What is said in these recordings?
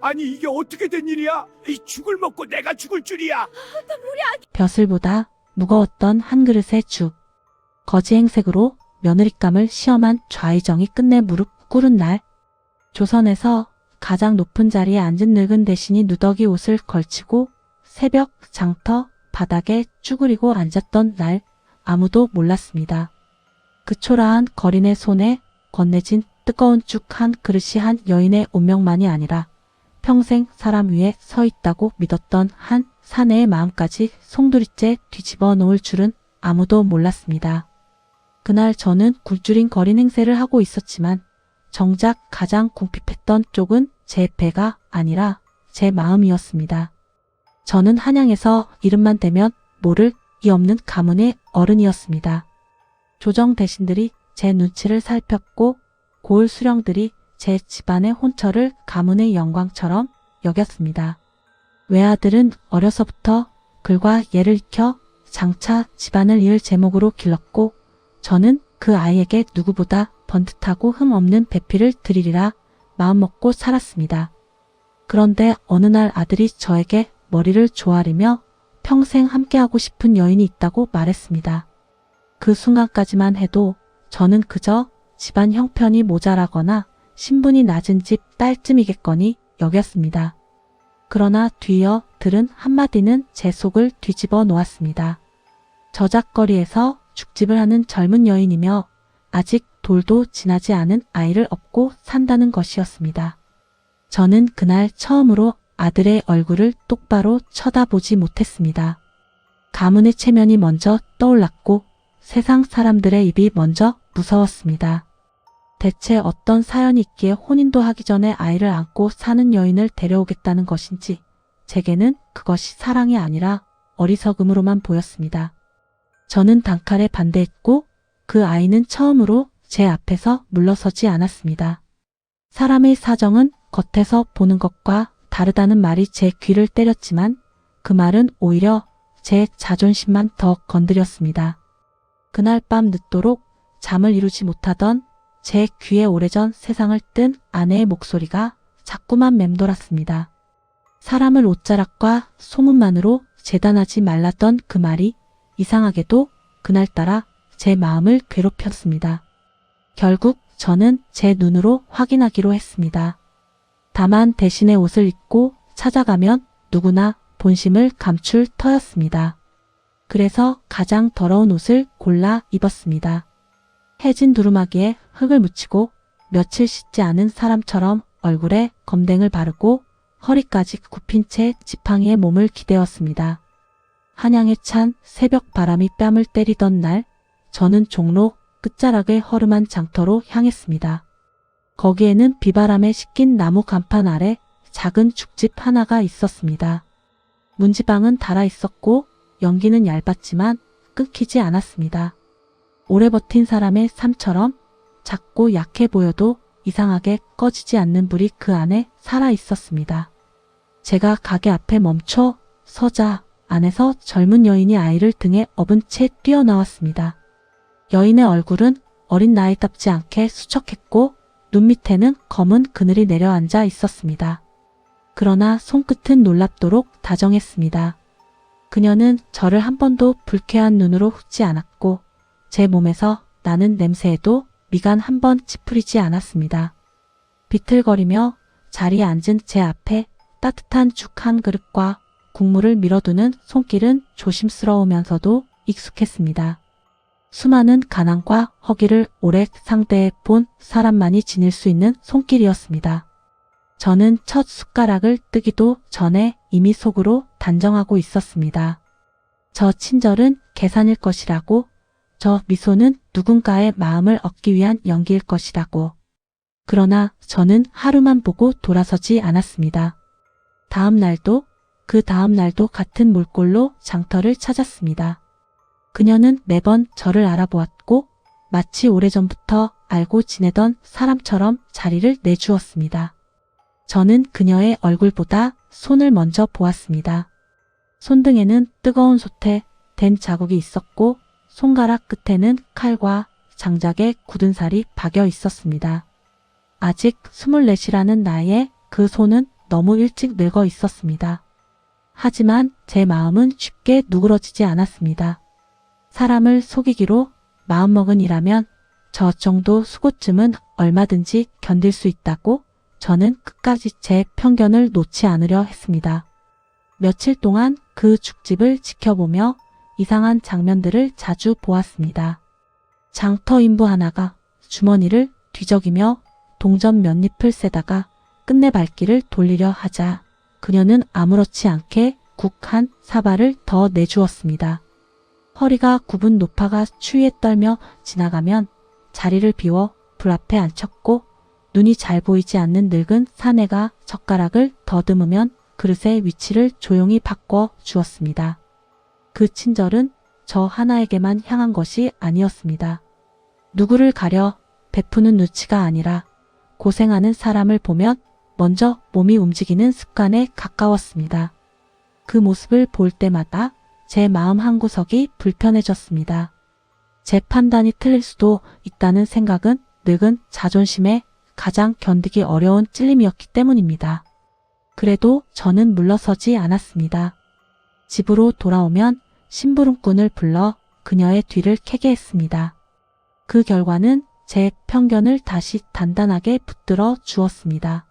아니 이게 어떻게 된 일이야? 이 죽을 먹고 내가 죽을 줄이야. 벼슬보다 무거웠던 한 그릇의 죽. 거지 행색으로 며느리감을 시험한 좌의정이 끝내 무릎 꿇은 날. 조선에서 가장 높은 자리에 앉은 늙은 대신이 누더기 옷을 걸치고 새벽 장터 바닥에 쭈그리고 앉았던 날 아무도 몰랐습니다. 그 초라한 거린의 손에 건네진 뜨거운 죽 한 그릇이 한 여인의 운명만이 아니라 평생 사람 위에 서 있다고 믿었던 한 사내의 마음까지 송두리째 뒤집어 놓을 줄은 아무도 몰랐습니다. 그날 저는 굴줄인 거린 행세를 하고 있었지만 정작 가장 궁핍했던 쪽은 제 배가 아니라 제 마음이었습니다. 저는 한양에서 이름만 대면 모를 이 없는 가문의 어른이었습니다. 조정 대신들이 제 눈치를 살폈고 고을 수령들이 제 집안의 혼처를 가문의 영광처럼 여겼습니다. 외아들은 어려서부터 글과 예를 익혀 장차 집안을 이을 제목으로 길렀고 저는 그 아이에게 누구보다 번듯하고 흠없는 배필을 드리리라 마음먹고 살았습니다. 그런데 어느 날 아들이 저에게 머리를 조아리며 평생 함께하고 싶은 여인이 있다고 말했습니다. 그 순간까지만 해도 저는 그저 집안 형편이 모자라거나 신분이 낮은 집 딸쯤이겠거니 여겼습니다. 그러나 뒤이어 들은 한마디는 제 속을 뒤집어 놓았습니다. 저작거리에서 죽집을 하는 젊은 여인이며 아직 돌도 지나지 않은 아이를 업고 산다는 것이었습니다. 저는 그날 처음으로 아들의 얼굴을 똑바로 쳐다보지 못했습니다. 가문의 체면이 먼저 떠올랐고 세상 사람들의 입이 먼저 무서웠습니다. 대체 어떤 사연이 있기에 혼인도 하기 전에 아이를 안고 사는 여인을 데려오겠다는 것인지 제게는 그것이 사랑이 아니라 어리석음으로만 보였습니다. 저는 단칼에 반대했고 그 아이는 처음으로 제 앞에서 물러서지 않았습니다. 사람의 사정은 겉에서 보는 것과 다르다는 말이 제 귀를 때렸지만 그 말은 오히려 제 자존심만 더 건드렸습니다. 그날 밤 늦도록 잠을 이루지 못하던 제 귀에 오래전 세상을 뜬 아내의 목소리가 자꾸만 맴돌았습니다. 사람을 옷자락과 소문만으로 재단하지 말랐던 그 말이 이상하게도 그날따라 제 마음을 괴롭혔습니다. 결국 저는 제 눈으로 확인하기로 했습니다. 다만 대신의 옷을 입고 찾아가면 누구나 본심을 감출 터였습니다. 그래서 가장 더러운 옷을 골라 입었습니다. 해진 두루마기에 흙을 묻히고 며칠 씻지 않은 사람처럼 얼굴에 검댕을 바르고 허리까지 굽힌 채 지팡이에 몸을 기대었습니다. 한양에 찬 새벽 바람이 뺨을 때리던 날 저는 종로 끝자락의 허름한 장터로 향했습니다. 거기에는 비바람에 씻긴 나무 간판 아래 작은 죽집 하나가 있었습니다. 문지방은 닳아 있었고 연기는 얇았지만 끊기지 않았습니다. 오래 버틴 사람의 삶처럼 작고 약해 보여도 이상하게 꺼지지 않는 불이 그 안에 살아 있었습니다. 제가 가게 앞에 멈춰 서자 안에서 젊은 여인이 아이를 등에 업은 채 뛰어나왔습니다. 여인의 얼굴은 어린 나이답지 않게 수척했고 눈 밑에는 검은 그늘이 내려앉아 있었습니다. 그러나 손끝은 놀랍도록 다정했습니다. 그녀는 저를 한 번도 불쾌한 눈으로 훑지 않았고 제 몸에서 나는 냄새에도 미간 한 번 찌푸리지 않았습니다. 비틀거리며 자리에 앉은 제 앞에 따뜻한 죽 한 그릇과 국물을 밀어두는 손길은 조심스러우면서도 익숙했습니다. 수많은 가난과 허기를 오래 상대해 본 사람만이 지닐 수 있는 손길이었습니다. 저는 첫 숟가락을 뜨기도 전에 이미 속으로 단정하고 있었습니다. 저 친절은 계산일 것이라고, 저 미소는 누군가의 마음을 얻기 위한 연기일 것이라고. 그러나 저는 하루만 보고 돌아서지 않았습니다. 다음 날도 그 다음 날도 같은 물골로 장터를 찾았습니다. 그녀는 매번 저를 알아보았고 마치 오래전부터 알고 지내던 사람처럼 자리를 내주었습니다. 저는 그녀의 얼굴보다 손을 먼저 보았습니다. 손등에는 뜨거운 솥에 댄 자국이 있었고 손가락 끝에는 칼과 장작에 굳은 살이 박여 있었습니다. 아직 24이라는 나이에 그 손은 너무 일찍 늙어 있었습니다. 하지만 제 마음은 쉽게 누그러지지 않았습니다. 사람을 속이기로 마음먹은 이라면 저 정도 수고쯤은 얼마든지 견딜 수 있다고 저는 끝까지 제 편견을 놓지 않으려 했습니다. 며칠 동안 그 죽집을 지켜보며 이상한 장면들을 자주 보았습니다. 장터 인부 하나가 주머니를 뒤적이며 동전 몇 잎을 세다가 끝내 발길을 돌리려 하자 그녀는 아무렇지 않게 국 한 사발을 더 내주었습니다. 허리가 굽은 노파가 추위에 떨며 지나가면 자리를 비워 불 앞에 앉혔고 눈이 잘 보이지 않는 늙은 사내가 젓가락을 더듬으면 그릇의 위치를 조용히 바꿔 주었습니다. 그 친절은 저 하나에게만 향한 것이 아니었습니다. 누구를 가려 베푸는 누치가 아니라 고생하는 사람을 보면 먼저 몸이 움직이는 습관에 가까웠습니다. 그 모습을 볼 때마다 제 마음 한구석이 불편해졌습니다. 제 판단이 틀릴 수도 있다는 생각은 늙은 자존심에 가장 견디기 어려운 찔림이었기 때문입니다. 그래도 저는 물러서지 않았습니다. 집으로 돌아오면 심부름꾼을 불러 그녀의 뒤를 캐게 했습니다. 그 결과는 제 편견을 다시 단단하게 붙들어 주었습니다.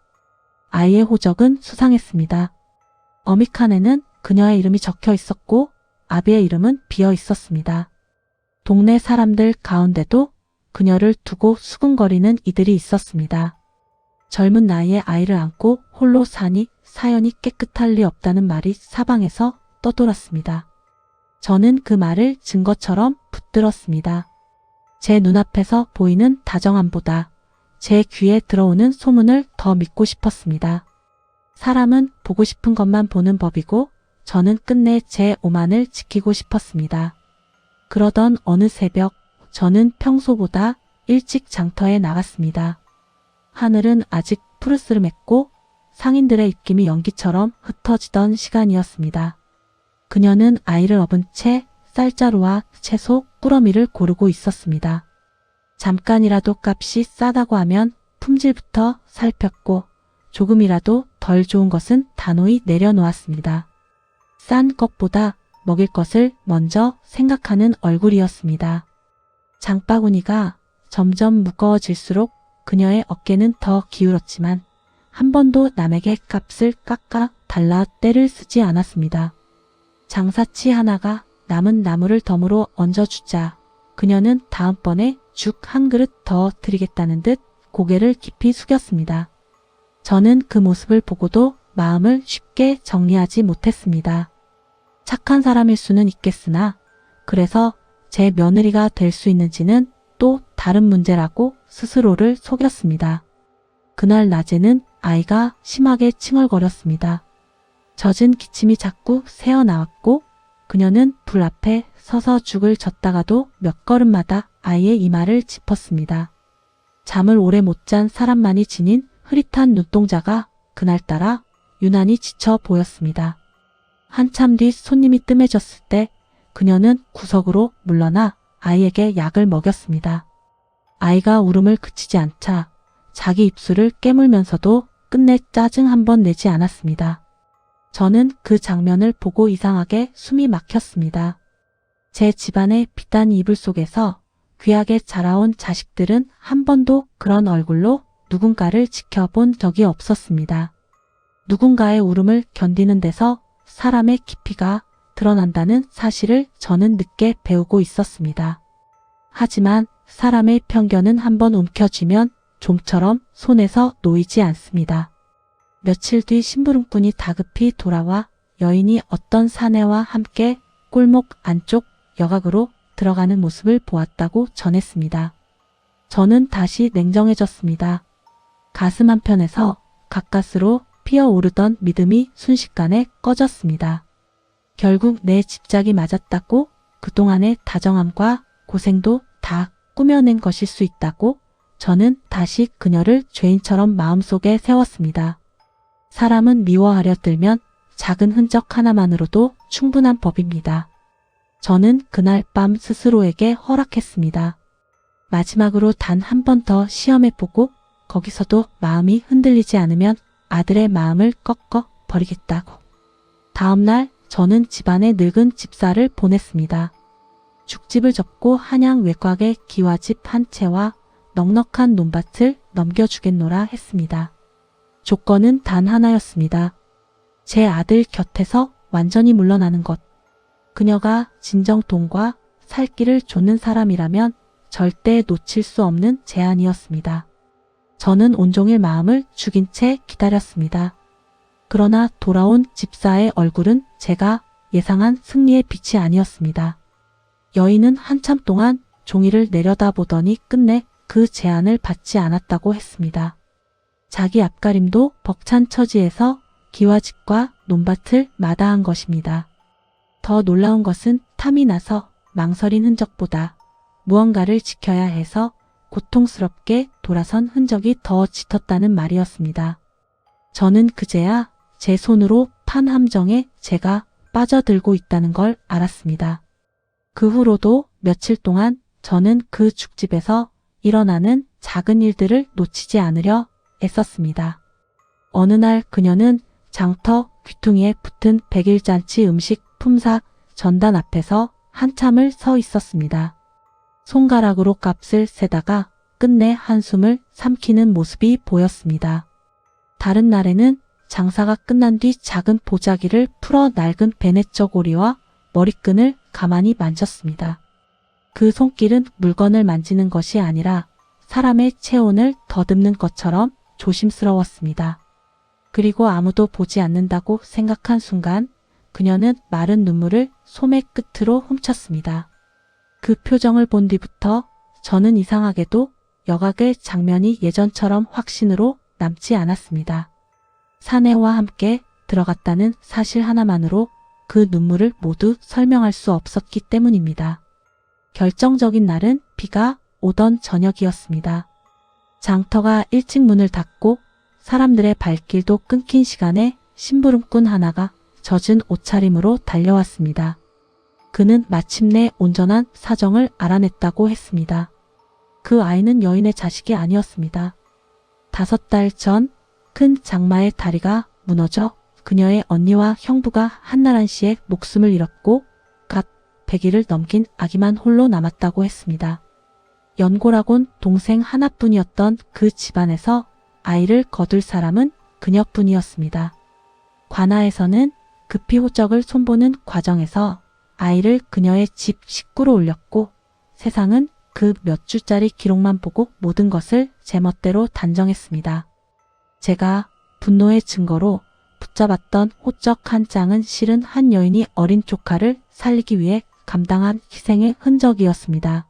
아이의 호적은 수상했습니다. 어미칸에는 그녀의 이름이 적혀 있었고 아비의 이름은 비어 있었습니다. 동네 사람들 가운데도 그녀를 두고 수군거리는 이들이 있었습니다. 젊은 나이에 아이를 안고 홀로 사니 사연이 깨끗할 리 없다는 말이 사방에서 떠돌았습니다. 저는 그 말을 증거처럼 붙들었습니다. 제 눈앞에서 보이는 다정함보다 제 귀에 들어오는 소문을 더 믿고 싶었습니다. 사람은 보고 싶은 것만 보는 법이고 저는 끝내 제 오만을 지키고 싶었습니다. 그러던 어느 새벽 저는 평소보다 일찍 장터에 나갔습니다. 하늘은 아직 푸르스름했고 상인들의 입김이 연기처럼 흩어지던 시간이었습니다. 그녀는 아이를 업은 채 쌀자루와 채소, 꾸러미를 고르고 있었습니다. 잠깐이라도 값이 싸다고 하면 품질부터 살폈고 조금이라도 덜 좋은 것은 단호히 내려놓았습니다. 싼 것보다 먹일 것을 먼저 생각하는 얼굴이었습니다. 장바구니가 점점 무거워질수록 그녀의 어깨는 더 기울었지만 한 번도 남에게 값을 깎아 달라 떼를 쓰지 않았습니다. 장사치 하나가 남은 나무를 덤으로 얹어주자 그녀는 다음번에 죽 한 그릇 더 드리겠다는 듯 고개를 깊이 숙였습니다. 저는 그 모습을 보고도 마음을 쉽게 정리하지 못했습니다. 착한 사람일 수는 있겠으나 그래서 제 며느리가 될 수 있는지는 또 다른 문제라고 스스로를 속였습니다. 그날 낮에는 아이가 심하게 칭얼거렸습니다. 젖은 기침이 자꾸 새어나왔고 그녀는 불 앞에 서서 죽을 젓다가도 몇 걸음마다 아이의 이마를 짚었습니다. 잠을 오래 못 잔 사람만이 지닌 흐릿한 눈동자가 그날따라 유난히 지쳐 보였습니다. 한참 뒤 손님이 뜸해졌을 때 그녀는 구석으로 물러나 아이에게 약을 먹였습니다. 아이가 울음을 그치지 않자 자기 입술을 깨물면서도 끝내 짜증 한 번 내지 않았습니다. 저는 그 장면을 보고 이상하게 숨이 막혔습니다. 제 집안의 비단 이불 속에서 귀하게 자라온 자식들은 한 번도 그런 얼굴로 누군가를 지켜본 적이 없었습니다. 누군가의 울음을 견디는 데서 사람의 깊이가 드러난다는 사실을 저는 늦게 배우고 있었습니다. 하지만 사람의 편견은 한번 움켜쥐면 좀처럼 손에서 놓이지 않습니다. 며칠 뒤 심부름꾼이 다급히 돌아와 여인이 어떤 사내와 함께 골목 안쪽 여각으로 들어가는 모습을 보았다고 전했습니다. 저는 다시 냉정해졌습니다. 가슴 한편에서 가까스로 피어오르던 믿음이 순식간에 꺼졌습니다. 결국 내 집작이 맞았다고 그동안의 다정함과 고생도 다 꾸며낸 것일 수 있다고 저는 다시 그녀를 죄인처럼 마음속에 세웠습니다. 사람은 미워하려 들면 작은 흔적 하나만으로도 충분한 법입니다. 저는 그날 밤 스스로에게 허락했습니다. 마지막으로 단 한 번 더 시험해보고 거기서도 마음이 흔들리지 않으면 아들의 마음을 꺾어 버리겠다고. 다음날 저는 집안에 늙은 집사를 보냈습니다. 죽집을 접고 한양 외곽의 기와집 한 채와 넉넉한 논밭을 넘겨주겠노라 했습니다. 조건은 단 하나였습니다. 제 아들 곁에서 완전히 물러나는 것. 그녀가 진정 돈과 살 길을 쫓는 사람이라면 절대 놓칠 수 없는 제안이었습니다. 저는 온종일 마음을 죽인 채 기다렸습니다. 그러나 돌아온 집사의 얼굴은 제가 예상한 승리의 빛이 아니었습니다. 여인은 한참 동안 종이를 내려다보더니 끝내 그 제안을 받지 않았다고 했습니다. 자기 앞가림도 벅찬 처지에서 기와집과 논밭을 마다한 것입니다. 더 놀라운 것은 탐이 나서 망설인 흔적보다 무언가를 지켜야 해서 고통스럽게 돌아선 흔적이 더 짙었다는 말이었습니다. 저는 그제야 제 손으로 판 함정에 제가 빠져들고 있다는 걸 알았습니다. 그 후로도 며칠 동안 저는 그 죽집에서 일어나는 작은 일들을 놓치지 않으려 애썼습니다. 어느 날 그녀는 장터 귀퉁이에 붙은 백일잔치 음식 품삯 전단 앞에서 한참을 서 있었습니다. 손가락으로 값을 세다가 끝내 한숨을 삼키는 모습이 보였습니다. 다른 날에는 장사가 끝난 뒤 작은 보자기를 풀어 낡은 베네쩌고리와 머리끈을 가만히 만졌습니다. 그 손길은 물건을 만지는 것이 아니라 사람의 체온을 더듬는 것처럼 조심스러웠습니다. 그리고 아무도 보지 않는다고 생각한 순간 그녀는 마른 눈물을 소매 끝으로 훔쳤습니다. 그 표정을 본 뒤부터 저는 이상하게도 여각의 장면이 예전처럼 확신으로 남지 않았습니다. 사내와 함께 들어갔다는 사실 하나만으로 그 눈물을 모두 설명할 수 없었기 때문입니다. 결정적인 날은 비가 오던 저녁이었습니다. 장터가 일찍 문을 닫고 사람들의 발길도 끊긴 시간에 심부름꾼 하나가 젖은 옷차림으로 달려왔습니다. 그는 마침내 온전한 사정을 알아냈다고 했습니다. 그 아이는 여인의 자식이 아니었습니다. 5달 전 큰 장마의 다리가 무너져 그녀의 언니와 형부가 한나란시에 목숨을 잃었고 갓 100일을 넘긴 아기만 홀로 남았다고 했습니다. 연고라곤 동생 하나뿐이었던 그 집안에서 아이를 거둘 사람은 그녀뿐이었습니다. 관아에서는 급히 호적을 손보는 과정에서 아이를 그녀의 집 식구로 올렸고 세상은 그 몇 줄짜리 기록만 보고 모든 것을 제멋대로 단정했습니다. 제가 분노의 증거로 붙잡았던 호적 한 장은 실은 한 여인이 어린 조카를 살리기 위해 감당한 희생의 흔적이었습니다.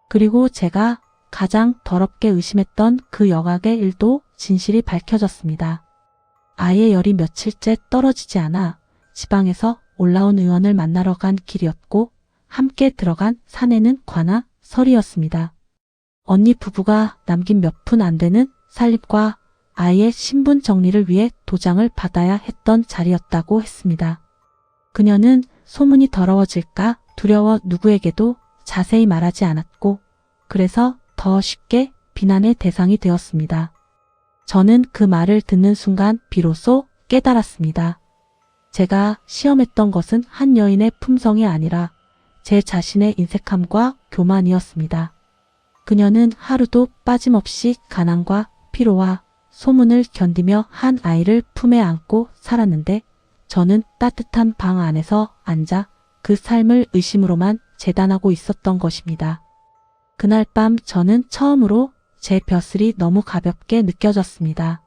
그리고 제가 가장 더럽게 의심했던 그 여각의 일도 진실이 밝혀졌습니다. 아이의 열이 며칠째 떨어지지 않아 지방에서 올라온 의원을 만나러 간 길이었고 함께 들어간 사내는 관아 설이었습니다. 언니 부부가 남긴 몇 푼 안 되는 살림과 아이의 신분 정리를 위해 도장을 받아야 했던 자리였다고 했습니다. 그녀는 소문이 더러워질까 두려워 누구에게도 자세히 말하지 않았고 그래서 더 쉽게 비난의 대상이 되었습니다. 저는 그 말을 듣는 순간 비로소 깨달았습니다. 제가 시험했던 것은 한 여인의 품성이 아니라 제 자신의 인색함과 교만이었습니다. 그녀는 하루도 빠짐없이 가난과 피로와 소문을 견디며 한 아이를 품에 안고 살았는데 저는 따뜻한 방 안에서 앉아 그 삶을 의심으로만 재단하고 있었던 것입니다. 그날 밤 저는 처음으로 제 벼슬이 너무 가볍게 느껴졌습니다.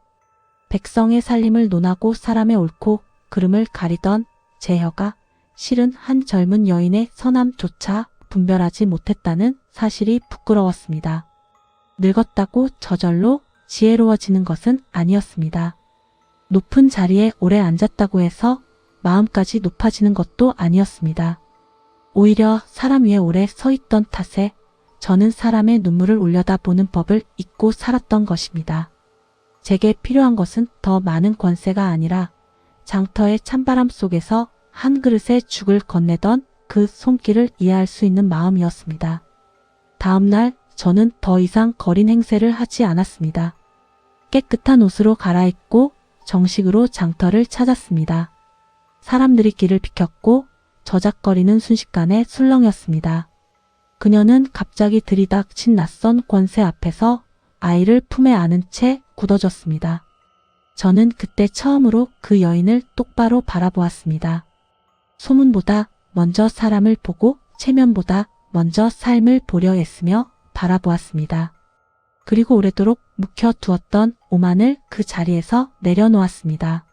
백성의 살림을 논하고 사람의 옳고 그름을 가리던 제 혀가 실은 한 젊은 여인의 선함조차 분별하지 못했다는 사실이 부끄러웠습니다. 늙었다고 저절로 지혜로워지는 것은 아니었습니다. 높은 자리에 오래 앉았다고 해서 마음까지 높아지는 것도 아니었습니다. 오히려 사람 위에 오래 서 있던 탓에 저는 사람의 눈물을 올려다보는 법을 잊고 살았던 것입니다. 제게 필요한 것은 더 많은 권세가 아니라 장터의 찬바람 속에서 한 그릇의 죽을 건네던 그 손길을 이해할 수 있는 마음이었습니다. 다음 날 저는 더 이상 거린 행세를 하지 않았습니다. 깨끗한 옷으로 갈아입고 정식으로 장터를 찾았습니다. 사람들이 길을 비켰고 저작거리는 순식간에 술렁이었습니다. 그녀는 갑자기 들이닥친 낯선 권세 앞에서 아이를 품에 안은 채 굳어졌습니다. 저는 그때 처음으로 그 여인을 똑바로 바라보았습니다. 소문보다 먼저 사람을 보고 체면보다 먼저 삶을 보려 애쓰며 바라보았습니다. 그리고 오래도록 묵혀두었던 오만을 그 자리에서 내려놓았습니다.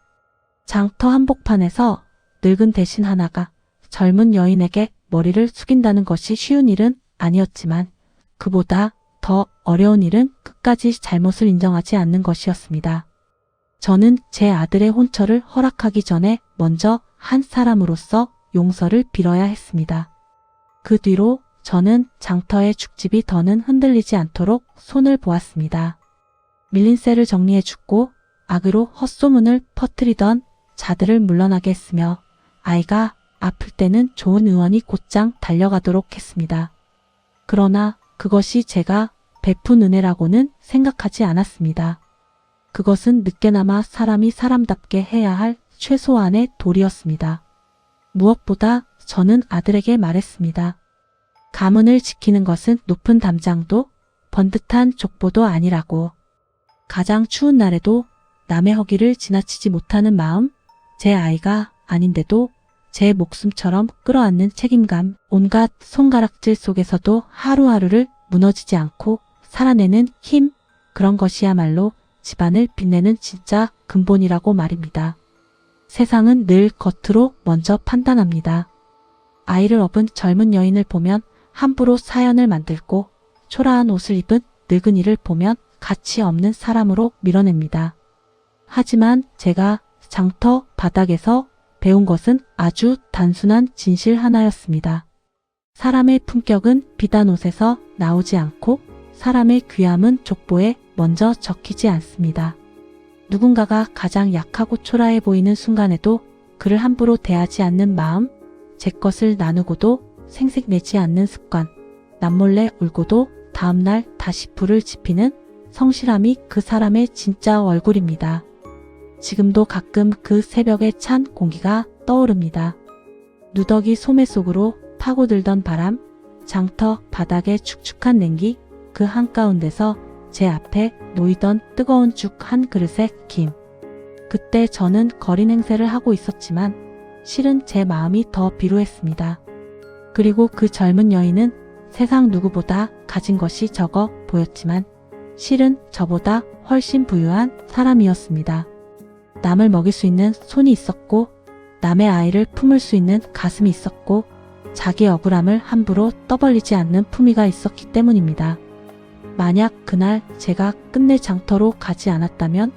장터 한복판에서 늙은 대신 하나가 젊은 여인에게 머리를 숙인다는 것이 쉬운 일은 아니었지만 그보다 더 어려운 일은 끝까지 잘못을 인정하지 않는 것이었습니다. 저는 제 아들의 혼처를 허락하기 전에 먼저 한 사람으로서 용서를 빌어야 했습니다. 그 뒤로 저는 장터의 죽집이 더는 흔들리지 않도록 손을 보았습니다. 밀린 쇠를 정리해 줍고 악으로 헛소문을 퍼뜨리던 자들을 물러나게 했으며 아이가 아플 때는 좋은 의원이 곧장 달려가도록 했습니다. 그러나 그것이 제가 베푼 은혜라고는 생각하지 않았습니다. 그것은 늦게나마 사람이 사람답게 해야 할 최소한의 도리였습니다. 무엇보다 저는 아들에게 말했습니다. 가문을 지키는 것은 높은 담장도 번듯한 족보도 아니라고. 가장 추운 날에도 남의 허기를 지나치지 못하는 마음, 제 아이가 아닌데도 제 목숨처럼 끌어안는 책임감, 온갖 손가락질 속에서도 하루하루를 무너지지 않고 살아내는 힘, 그런 것이야말로 집안을 빛내는 진짜 근본이라고 말입니다. 세상은 늘 겉으로 먼저 판단합니다. 아이를 업은 젊은 여인을 보면 함부로 사연을 만들고 초라한 옷을 입은 늙은이를 보면 가치 없는 사람으로 밀어냅니다. 하지만 제가 장터 바닥에서 배운 것은 아주 단순한 진실 하나였습니다. 사람의 품격은 비단 옷에서 나오지 않고 사람의 귀함은 족보에 먼저 적히지 않습니다. 누군가가 가장 약하고 초라해 보이는 순간에도 그를 함부로 대하지 않는 마음, 제 것을 나누고도 생색내지 않는 습관, 남몰래 울고도 다음날 다시 불을 지피는 성실함이 그 사람의 진짜 얼굴입니다. 지금도 가끔 그 새벽의 찬 공기가 떠오릅니다. 누더기 소매 속으로 파고들던 바람, 장터 바닥의 축축한 냉기, 그 한가운데서 제 앞에 놓이던 뜨거운 죽 한 그릇의 김. 그때 저는 거린 행세를 하고 있었지만 실은 제 마음이 더 비루했습니다. 그리고 그 젊은 여인은 세상 누구보다 가진 것이 적어 보였지만 실은 저보다 훨씬 부유한 사람이었습니다. 남을 먹일 수 있는 손이 있었고 남의 아이를 품을 수 있는 가슴이 있었고 자기 억울함을 함부로 떠벌리지 않는 품위가 있었기 때문입니다. 만약 그날 제가 끝내 장터로 가지 않았다면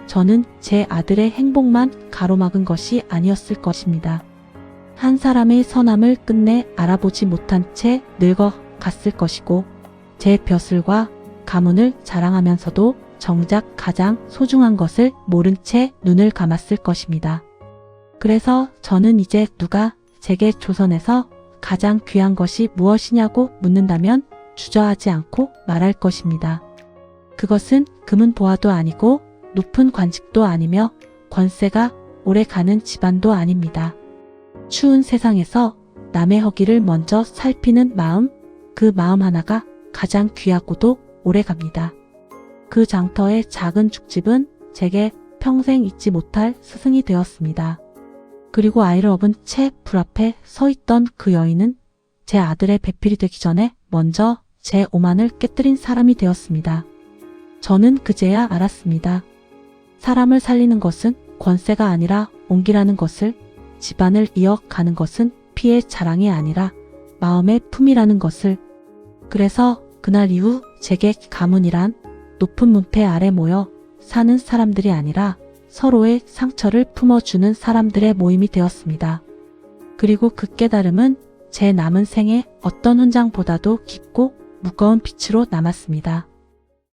저는 제 아들의 행복만 가로막은 것이 아니었을 것입니다. 한 사람의 선함을 끝내 알아보지 못한 채 늙어 갔을 것이고 제 벼슬과 가문을 자랑하면서도 정작 가장 소중한 것을 모른 채 눈을 감았을 것입니다. 그래서 저는 이제 누가 제게 조선에서 가장 귀한 것이 무엇이냐고 묻는다면 주저하지 않고 말할 것입니다. 그것은 금은 보화도 아니고 높은 관직도 아니며 권세가 오래 가는 집안도 아닙니다. 추운 세상에서 남의 허기를 먼저 살피는 마음, 그 마음 하나가 가장 귀하고도 오래 갑니다. 그 장터의 작은 죽집은 제게 평생 잊지 못할 스승이 되었습니다. 그리고 아이를 업은 채 불 앞에 서 있던 그 여인은 제 아들의 배필이 되기 전에 먼저 제 오만을 깨뜨린 사람이 되었습니다. 저는 그제야 알았습니다. 사람을 살리는 것은 권세가 아니라 온기라는 것을, 집안을 이어가는 것은 피의 자랑이 아니라 마음의 품이라는 것을. 그래서 그날 이후 제게 가문이란 높은 문패 아래 모여 사는 사람들이 아니라 서로의 상처를 품어주는 사람들의 모임이 되었습니다. 그리고 그 깨달음은 제 남은 생에 어떤 훈장보다도 깊고 무거운 빛으로 남았습니다.